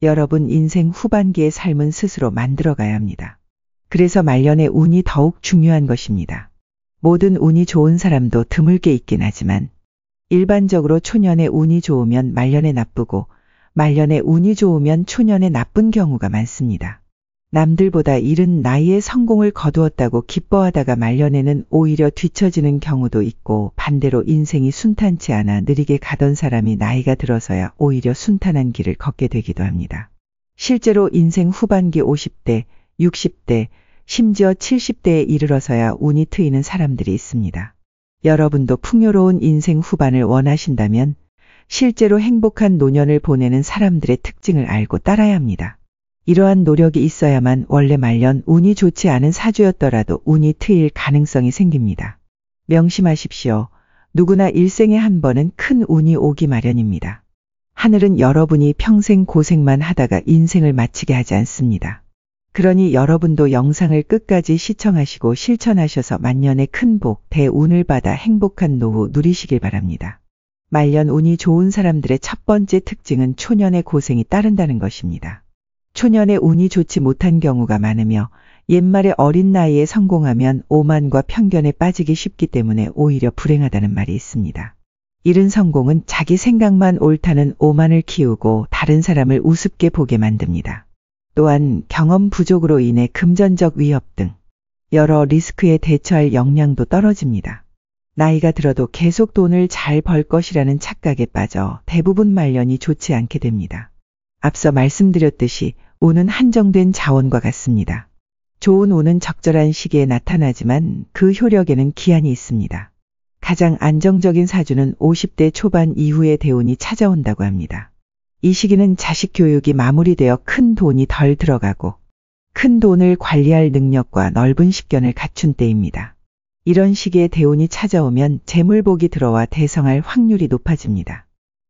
여러분 인생 후반기의 삶은 스스로 만들어가야 합니다. 그래서 말년의 운이 더욱 중요한 것입니다. 모든 운이 좋은 사람도 드물게 있긴 하지만 일반적으로 초년의 운이 좋으면 말년에 나쁘고 말년의 운이 좋으면 초년에 나쁜 경우가 많습니다. 남들보다 이른 나이에 성공을 거두었다고 기뻐하다가 말년에는 오히려 뒤처지는 경우도 있고 반대로 인생이 순탄치 않아 느리게 가던 사람이 나이가 들어서야 오히려 순탄한 길을 걷게 되기도 합니다. 실제로 인생 후반기 50대, 60대, 심지어 70대에 이르러서야 운이 트이는 사람들이 있습니다. 여러분도 풍요로운 인생 후반을 원하신다면 실제로 행복한 노년을 보내는 사람들의 특징을 알고 따라야 합니다. 이러한 노력이 있어야만 원래 말년 운이 좋지 않은 사주였더라도 운이 트일 가능성이 생깁니다. 명심하십시오. 누구나 일생에 한 번은 큰 운이 오기 마련입니다. 하늘은 여러분이 평생 고생만 하다가 인생을 마치게 하지 않습니다. 그러니 여러분도 영상을 끝까지 시청하시고 실천하셔서 만년의 큰 복, 대운을 받아 행복한 노후 누리시길 바랍니다. 말년 운이 좋은 사람들의 첫 번째 특징은 초년의 고생이 따른다는 것입니다. 초년에 운이 좋지 못한 경우가 많으며 옛말에 어린 나이에 성공하면 오만과 편견에 빠지기 쉽기 때문에 오히려 불행하다는 말이 있습니다. 이른 성공은 자기 생각만 옳다는 오만을 키우고 다른 사람을 우습게 보게 만듭니다. 또한 경험 부족으로 인해 금전적 위협 등 여러 리스크에 대처할 역량도 떨어집니다. 나이가 들어도 계속 돈을 잘 벌 것이라는 착각에 빠져 대부분 말년이 좋지 않게 됩니다. 앞서 말씀드렸듯이 운은 한정된 자원과 같습니다. 좋은 운은 적절한 시기에 나타나지만 그 효력에는 기한이 있습니다. 가장 안정적인 사주는 50대 초반 이후에 대운이 찾아온다고 합니다. 이 시기는 자식 교육이 마무리되어 큰 돈이 덜 들어가고 큰 돈을 관리할 능력과 넓은 식견을 갖춘 때입니다. 이런 시기에 대운이 찾아오면 재물복이 들어와 대성할 확률이 높아집니다.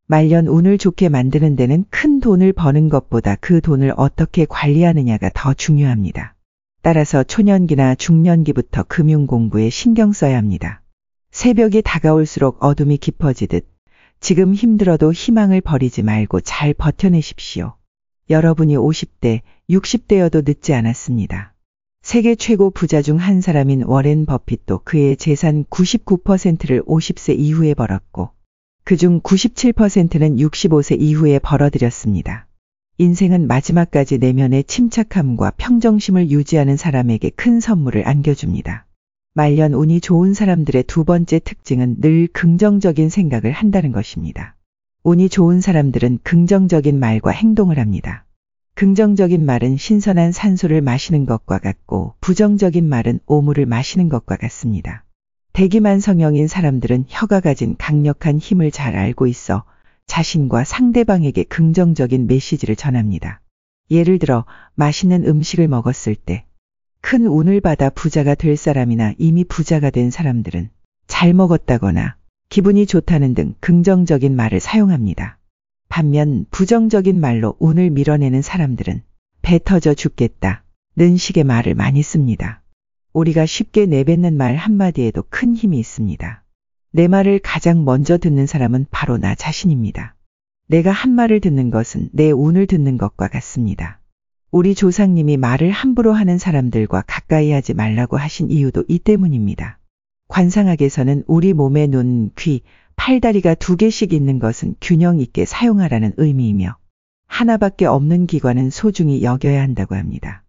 말년 운을 좋게 만드는 데는 큰 돈을 버는 것보다 그 돈을 어떻게 관리하느냐가 더 중요합니다. 따라서 초년기나 중년기부터 금융 공부에 신경 써야 합니다. 새벽이 다가올수록 어둠이 깊어지듯 지금 힘들어도 희망을 버리지 말고 잘 버텨내십시오. 여러분이 50대, 60대여도 늦지 않았습니다. 세계 최고 부자 중 한 사람인 워렌 버핏도 그의 재산 99%를 50세 이후에 벌었고 그중 97%는 65세 이후에 벌어들였습니다. 인생은 마지막까지 내면의 침착함과 평정심을 유지하는 사람에게 큰 선물을 안겨줍니다. 말년 운이 좋은 사람들의 두 번째 특징은 늘 긍정적인 생각을 한다는 것입니다. 운이 좋은 사람들은 긍정적인 말과 행동을 합니다. 긍정적인 말은 신선한 산소를 마시는 것과 같고 부정적인 말은 오물을 마시는 것과 같습니다. 대기만 성형인 사람들은 혀가 가진 강력한 힘을 잘 알고 있어 자신과 상대방에게 긍정적인 메시지를 전합니다. 예를 들어 맛있는 음식을 먹었을 때 큰 운을 받아 부자가 될 사람이나 이미 부자가 된 사람들은 잘 먹었다거나 기분이 좋다는 등 긍정적인 말을 사용합니다. 반면 부정적인 말로 운을 밀어내는 사람들은 배 터져 죽겠다는 식의 말을 많이 씁니다. 우리가 쉽게 내뱉는 말 한마디에도 큰 힘이 있습니다. 내 말을 가장 먼저 듣는 사람은 바로 나 자신입니다. 내가 한 말을 듣는 것은 내 운을 듣는 것과 같습니다. 우리 조상님이 말을 함부로 하는 사람들과 가까이 하지 말라고 하신 이유도 이 때문입니다. 관상학에서는 우리 몸에 눈, 귀, 팔다리가 두 개씩 있는 것은 균형 있게 사용하라는 의미이며 하나밖에 없는 기관은 소중히 여겨야 한다고 합니다.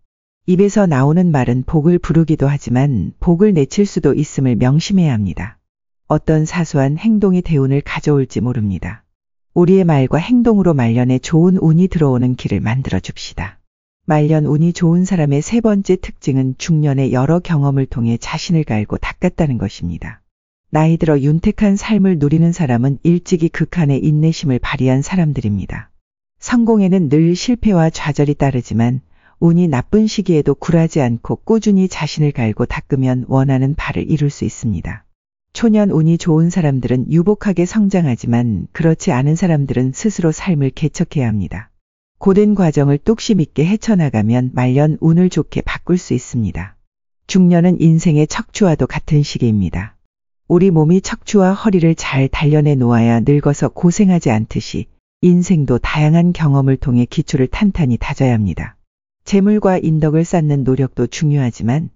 입에서 나오는 말은 복을 부르기도 하지만 복을 내칠 수도 있음을 명심해야 합니다. 어떤 사소한 행동이 대운을 가져올지 모릅니다. 우리의 말과 행동으로 말년에 좋은 운이 들어오는 길을 만들어 줍시다. 말년 운이 좋은 사람의 세 번째 특징은 중년의 여러 경험을 통해 자신을 갈고 닦았다는 것입니다. 나이 들어 윤택한 삶을 누리는 사람은 일찍이 극한의 인내심을 발휘한 사람들입니다. 성공에는 늘 실패와 좌절이 따르지만 운이 나쁜 시기에도 굴하지 않고 꾸준히 자신을 갈고 닦으면 원하는 바를 이룰 수 있습니다. 초년 운이 좋은 사람들은 유복하게 성장하지만 그렇지 않은 사람들은 스스로 삶을 개척해야 합니다. 고된 과정을 뚝심 있게 헤쳐나가면 말년 운을 좋게 바꿀 수 있습니다. 중년은 인생의 척추와도 같은 시기입니다. 우리 몸이 척추와 허리를 잘 단련해 놓아야 늙어서 고생하지 않듯이 인생도 다양한 경험을 통해 기초를 탄탄히 다져야 합니다. 재물과 인덕을 쌓는 노력도 중요하지만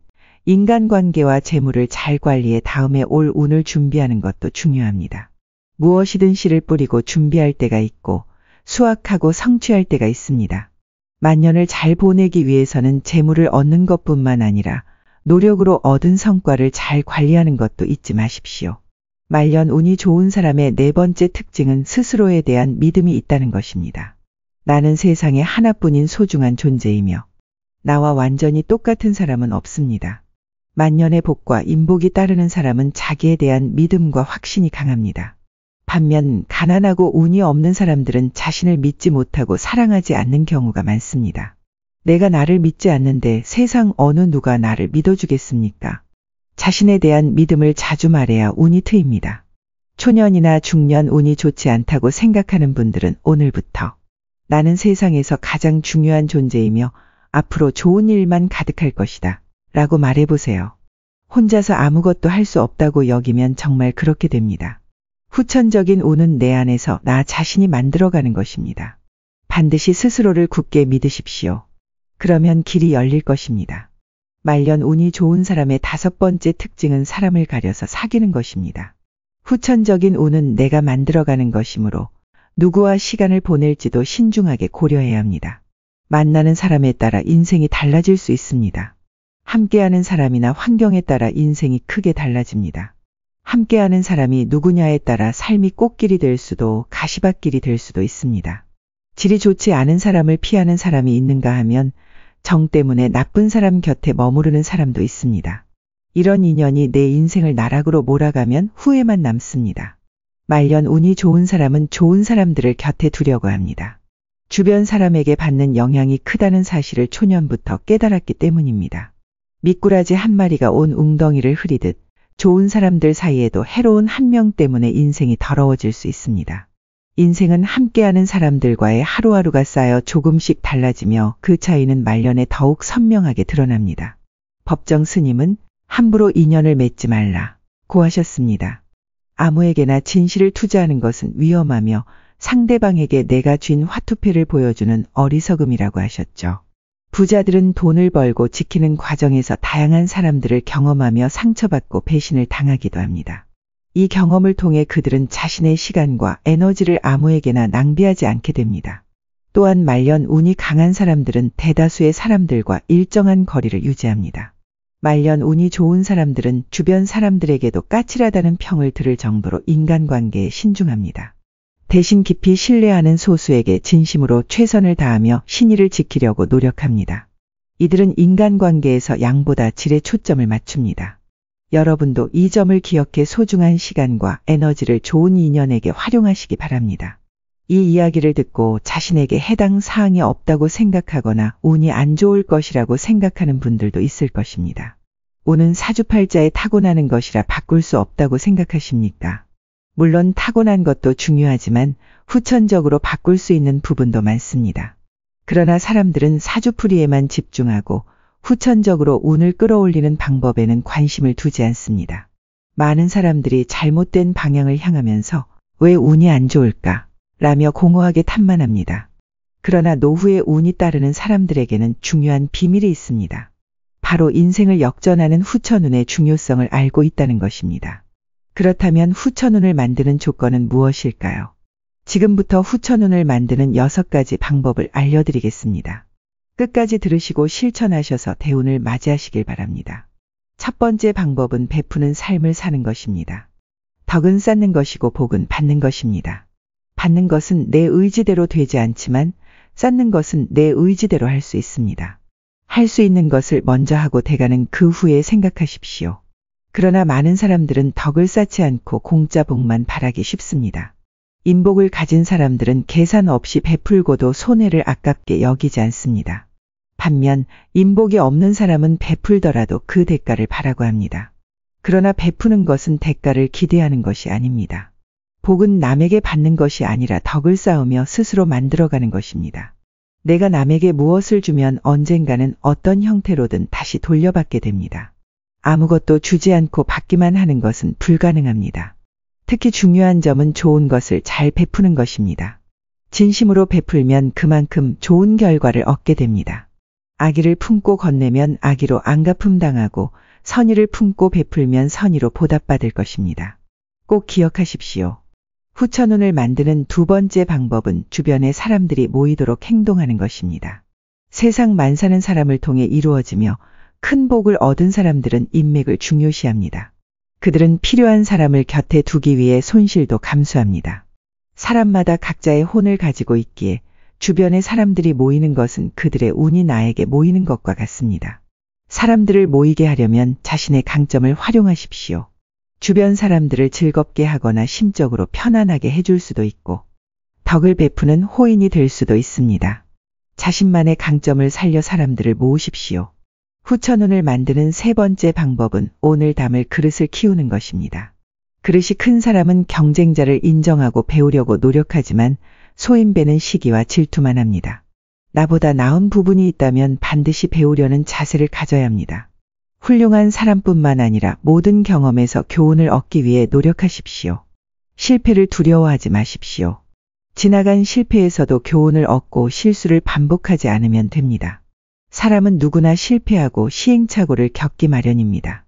인간관계와 재물을 잘 관리해 다음에 올 운을 준비하는 것도 중요합니다. 무엇이든 씨를 뿌리고 준비할 때가 있고 수확하고 성취할 때가 있습니다. 만년을 잘 보내기 위해서는 재물을 얻는 것뿐만 아니라 노력으로 얻은 성과를 잘 관리하는 것도 잊지 마십시오. 말년 운이 좋은 사람의 네 번째 특징은 스스로에 대한 믿음이 있다는 것입니다. 나는 세상에 하나뿐인 소중한 존재이며 나와 완전히 똑같은 사람은 없습니다. 만년의 복과 인복이 따르는 사람은 자기에 대한 믿음과 확신이 강합니다. 반면 가난하고 운이 없는 사람들은 자신을 믿지 못하고 사랑하지 않는 경우가 많습니다. 내가 나를 믿지 않는데 세상 어느 누가 나를 믿어주겠습니까? 자신에 대한 믿음을 자주 말해야 운이 트입니다. 초년이나 중년 운이 좋지 않다고 생각하는 분들은 오늘부터 나는 세상에서 가장 중요한 존재이며 앞으로 좋은 일만 가득할 것이다 라고 말해보세요. 혼자서 아무것도 할 수 없다고 여기면 정말 그렇게 됩니다. 후천적인 운은 내 안에서 나 자신이 만들어가는 것입니다. 반드시 스스로를 굳게 믿으십시오. 그러면 길이 열릴 것입니다. 말년 운이 좋은 사람의 다섯 번째 특징은 사람을 가려서 사귀는 것입니다. 후천적인 운은 내가 만들어가는 것이므로 누구와 시간을 보낼지도 신중하게 고려해야 합니다. 만나는 사람에 따라 인생이 달라질 수 있습니다. 함께하는 사람이나 환경에 따라 인생이 크게 달라집니다. 함께하는 사람이 누구냐에 따라 삶이 꽃길이 될 수도 가시밭길이 될 수도 있습니다. 질이 좋지 않은 사람을 피하는 사람이 있는가 하면 정 때문에 나쁜 사람 곁에 머무르는 사람도 있습니다. 이런 인연이 내 인생을 나락으로 몰아가면 후회만 남습니다. 말년 운이 좋은 사람은 좋은 사람들을 곁에 두려고 합니다. 주변 사람에게 받는 영향이 크다는 사실을 초년부터 깨달았기 때문입니다. 미꾸라지 한 마리가 온 웅덩이를 흐리듯 좋은 사람들 사이에도 해로운 한 명 때문에 인생이 더러워질 수 있습니다. 인생은 함께하는 사람들과의 하루하루가 쌓여 조금씩 달라지며 그 차이는 말년에 더욱 선명하게 드러납니다. 법정 스님은 함부로 인연을 맺지 말라고 하셨습니다. 아무에게나 진실을 투자하는 것은 위험하며 상대방에게 내가 쥔 화투패를 보여주는 어리석음이라고 하셨죠. 부자들은 돈을 벌고 지키는 과정에서 다양한 사람들을 경험하며 상처받고 배신을 당하기도 합니다. 이 경험을 통해 그들은 자신의 시간과 에너지를 아무에게나 낭비하지 않게 됩니다. 또한 말년 운이 강한 사람들은 대다수의 사람들과 일정한 거리를 유지합니다. 말년 운이 좋은 사람들은 주변 사람들에게도 까칠하다는 평을 들을 정도로 인간관계에 신중합니다. 대신 깊이 신뢰하는 소수에게 진심으로 최선을 다하며 신의를 지키려고 노력합니다. 이들은 인간관계에서 양보다 질에 초점을 맞춥니다. 여러분도 이 점을 기억해 소중한 시간과 에너지를 좋은 인연에게 활용하시기 바랍니다. 이 이야기를 듣고 자신에게 해당 사항이 없다고 생각하거나 운이 안 좋을 것이라고 생각하는 분들도 있을 것입니다. 운은 사주팔자에 타고나는 것이라 바꿀 수 없다고 생각하십니까? 물론 타고난 것도 중요하지만 후천적으로 바꿀 수 있는 부분도 많습니다. 그러나 사람들은 사주풀이에만 집중하고 후천적으로 운을 끌어올리는 방법에는 관심을 두지 않습니다. 많은 사람들이 잘못된 방향을 향하면서 왜 운이 안 좋을까? 라며 공허하게 탓만합니다. 그러나 노후에 운이 따르는 사람들에게는 중요한 비밀이 있습니다. 바로 인생을 역전하는 후천운의 중요성을 알고 있다는 것입니다. 그렇다면 후천운을 만드는 조건은 무엇일까요? 지금부터 후천운을 만드는 6가지 방법을 알려드리겠습니다. 끝까지 들으시고 실천하셔서 대운을 맞이하시길 바랍니다. 첫 번째 방법은 베푸는 삶을 사는 것입니다. 덕은 쌓는 것이고 복은 받는 것입니다. 받는 것은 내 의지대로 되지 않지만 쌓는 것은 내 의지대로 할 수 있습니다. 할 수 있는 것을 먼저 하고 대가는 그 후에 생각하십시오. 그러나 많은 사람들은 덕을 쌓지 않고 공짜 복만 바라기 쉽습니다. 인복을 가진 사람들은 계산 없이 베풀고도 손해를 아깝게 여기지 않습니다. 반면 인복이 없는 사람은 베풀더라도 그 대가를 바라고 합니다. 그러나 베푸는 것은 대가를 기대하는 것이 아닙니다. 복은 남에게 받는 것이 아니라 덕을 쌓으며 스스로 만들어가는 것입니다. 내가 남에게 무엇을 주면 언젠가는 어떤 형태로든 다시 돌려받게 됩니다. 아무것도 주지 않고 받기만 하는 것은 불가능합니다. 특히 중요한 점은 좋은 것을 잘 베푸는 것입니다. 진심으로 베풀면 그만큼 좋은 결과를 얻게 됩니다. 악의를 품고 건네면 악의로 안갚음당하고 선의를 품고 베풀면 선의로 보답받을 것입니다. 꼭 기억하십시오. 후천운을 만드는 두 번째 방법은 주변에 사람들이 모이도록 행동하는 것입니다. 세상 만사는 사람을 통해 이루어지며 큰 복을 얻은 사람들은 인맥을 중요시합니다. 그들은 필요한 사람을 곁에 두기 위해 손실도 감수합니다. 사람마다 각자의 혼을 가지고 있기에 주변에 사람들이 모이는 것은 그들의 운이 나에게 모이는 것과 같습니다. 사람들을 모이게 하려면 자신의 강점을 활용하십시오. 주변 사람들을 즐겁게 하거나 심적으로 편안하게 해줄 수도 있고 덕을 베푸는 호인이 될 수도 있습니다. 자신만의 강점을 살려 사람들을 모으십시오. 후천운을 만드는 세 번째 방법은 오늘 담을 그릇을 키우는 것입니다. 그릇이 큰 사람은 경쟁자를 인정하고 배우려고 노력하지만 소인배는 시기와 질투만 합니다. 나보다 나은 부분이 있다면 반드시 배우려는 자세를 가져야 합니다. 훌륭한 사람뿐만 아니라 모든 경험에서 교훈을 얻기 위해 노력하십시오. 실패를 두려워하지 마십시오. 지나간 실패에서도 교훈을 얻고 실수를 반복하지 않으면 됩니다. 사람은 누구나 실패하고 시행착오를 겪기 마련입니다.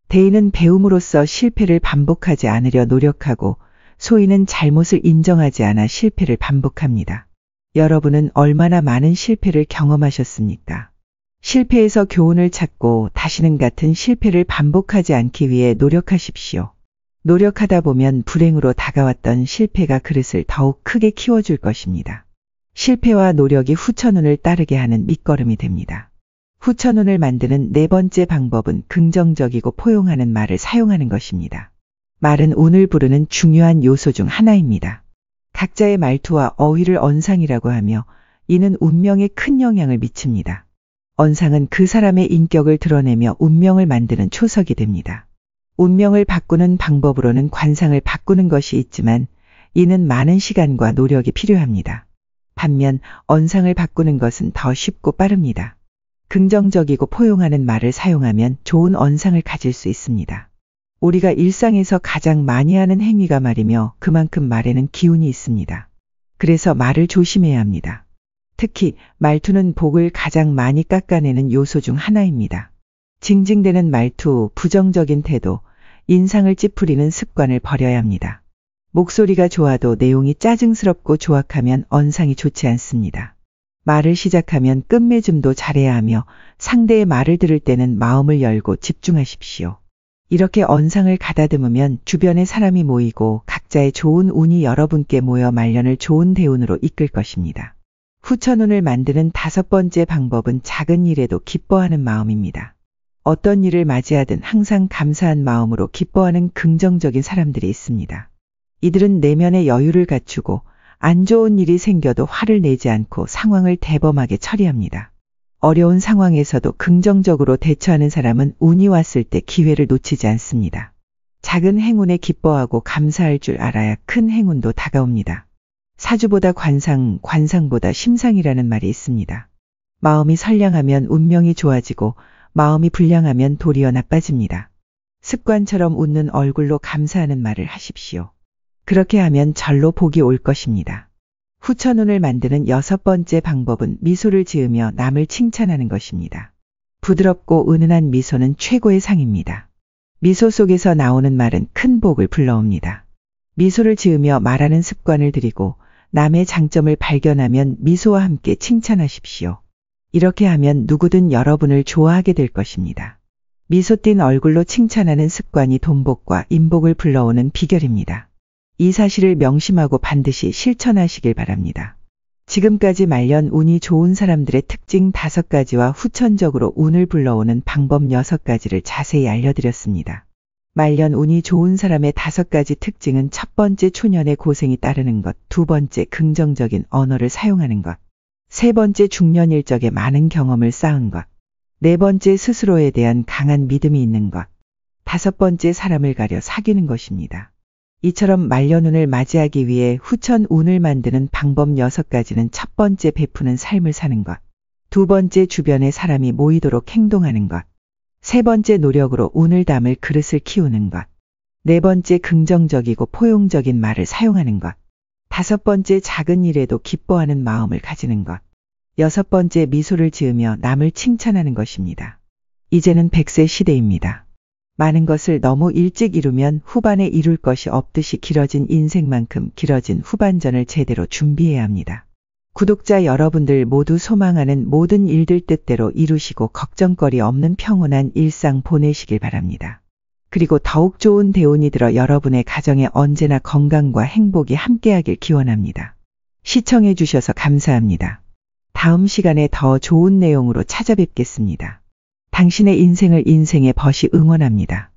대인은 배움으로써 실패를 반복하지 않으려 노력하고 소인은 잘못을 인정하지 않아 실패를 반복합니다. 여러분은 얼마나 많은 실패를 경험하셨습니까? 실패에서 교훈을 찾고 다시는 같은 실패를 반복하지 않기 위해 노력하십시오. 노력하다 보면 불행으로 다가왔던 실패가 그릇을 더욱 크게 키워줄 것입니다. 실패와 노력이 후천운을 따르게 하는 밑거름이 됩니다. 후천운을 만드는 네 번째 방법은 긍정적이고 포용하는 말을 사용하는 것입니다. 말은 운을 부르는 중요한 요소 중 하나입니다. 각자의 말투와 어휘를 언상이라고 하며 이는 운명에 큰 영향을 미칩니다. 언상은 그 사람의 인격을 드러내며 운명을 만드는 초석이 됩니다. 운명을 바꾸는 방법으로는 관상을 바꾸는 것이 있지만 이는 많은 시간과 노력이 필요합니다. 반면 언상을 바꾸는 것은 더 쉽고 빠릅니다. 긍정적이고 포용하는 말을 사용하면 좋은 언상을 가질 수 있습니다. 우리가 일상에서 가장 많이 하는 행위가 말이며 그만큼 말에는 기운이 있습니다. 그래서 말을 조심해야 합니다. 특히 말투는 복을 가장 많이 깎아내는 요소 중 하나입니다. 징징대는 말투, 부정적인 태도, 인상을 찌푸리는 습관을 버려야 합니다. 목소리가 좋아도 내용이 짜증스럽고 조악하면 언상이 좋지 않습니다. 말을 시작하면 끝맺음도 잘해야 하며 상대의 말을 들을 때는 마음을 열고 집중하십시오. 이렇게 언상을 가다듬으면 주변에 사람이 모이고 각자의 좋은 운이 여러분께 모여 말년을 좋은 대운으로 이끌 것입니다. 후천운을 만드는 다섯 번째 방법은 작은 일에도 기뻐하는 마음입니다. 어떤 일을 맞이하든 항상 감사한 마음으로 기뻐하는 긍정적인 사람들이 있습니다. 이들은 내면의 여유를 갖추고 안 좋은 일이 생겨도 화를 내지 않고 상황을 대범하게 처리합니다. 어려운 상황에서도 긍정적으로 대처하는 사람은 운이 왔을 때 기회를 놓치지 않습니다. 작은 행운에 기뻐하고 감사할 줄 알아야 큰 행운도 다가옵니다. 사주보다 관상, 관상보다 심상이라는 말이 있습니다. 마음이 선량하면 운명이 좋아지고 마음이 불량하면 도리어 나빠집니다. 습관처럼 웃는 얼굴로 감사하는 말을 하십시오. 그렇게 하면 절로 복이 올 것입니다. 후천운을 만드는 여섯 번째 방법은 미소를 지으며 남을 칭찬하는 것입니다. 부드럽고 은은한 미소는 최고의 상입니다. 미소 속에서 나오는 말은 큰 복을 불러옵니다. 미소를 지으며 말하는 습관을 들이고 남의 장점을 발견하면 미소와 함께 칭찬하십시오. 이렇게 하면 누구든 여러분을 좋아하게 될 것입니다. 미소 띤 얼굴로 칭찬하는 습관이 돈복과 인복을 불러오는 비결입니다. 이 사실을 명심하고 반드시 실천하시길 바랍니다. 지금까지 말년 운이 좋은 사람들의 특징 5가지와 후천적으로 운을 불러오는 방법 6가지를 자세히 알려드렸습니다. 말년 운이 좋은 사람의 5가지 특징은 첫 번째 초년의 고생이 따르는 것, 두 번째 긍정적인 언어를 사용하는 것, 세 번째 중년 일적에 많은 경험을 쌓은 것, 네 번째 스스로에 대한 강한 믿음이 있는 것, 다섯 번째 사람을 가려 사귀는 것입니다. 이처럼 말년운을 맞이하기 위해 후천 운을 만드는 방법 6가지는 첫 번째 베푸는 삶을 사는 것, 두 번째 주변에 사람이 모이도록 행동하는 것, 세 번째 노력으로 운을 담을 그릇을 키우는 것, 네 번째 긍정적이고 포용적인 말을 사용하는 것, 5번째, 작은 일에도 기뻐하는 마음을 가지는 것. 6번째, 미소를 지으며 남을 칭찬하는 것입니다. 이제는 100세 시대입니다. 많은 것을 너무 일찍 이루면 후반에 이룰 것이 없듯이 길어진 인생만큼 길어진 후반전을 제대로 준비해야 합니다. 구독자 여러분들 모두 소망하는 모든 일들 뜻대로 이루시고 걱정거리 없는 평온한 일상 보내시길 바랍니다. 그리고 더욱 좋은 대운이 들어 여러분의 가정에 언제나 건강과 행복이 함께하길 기원합니다. 시청해 주셔서 감사합니다. 다음 시간에 더 좋은 내용으로 찾아뵙겠습니다. 당신의 인생을 인생의 벗이 응원합니다.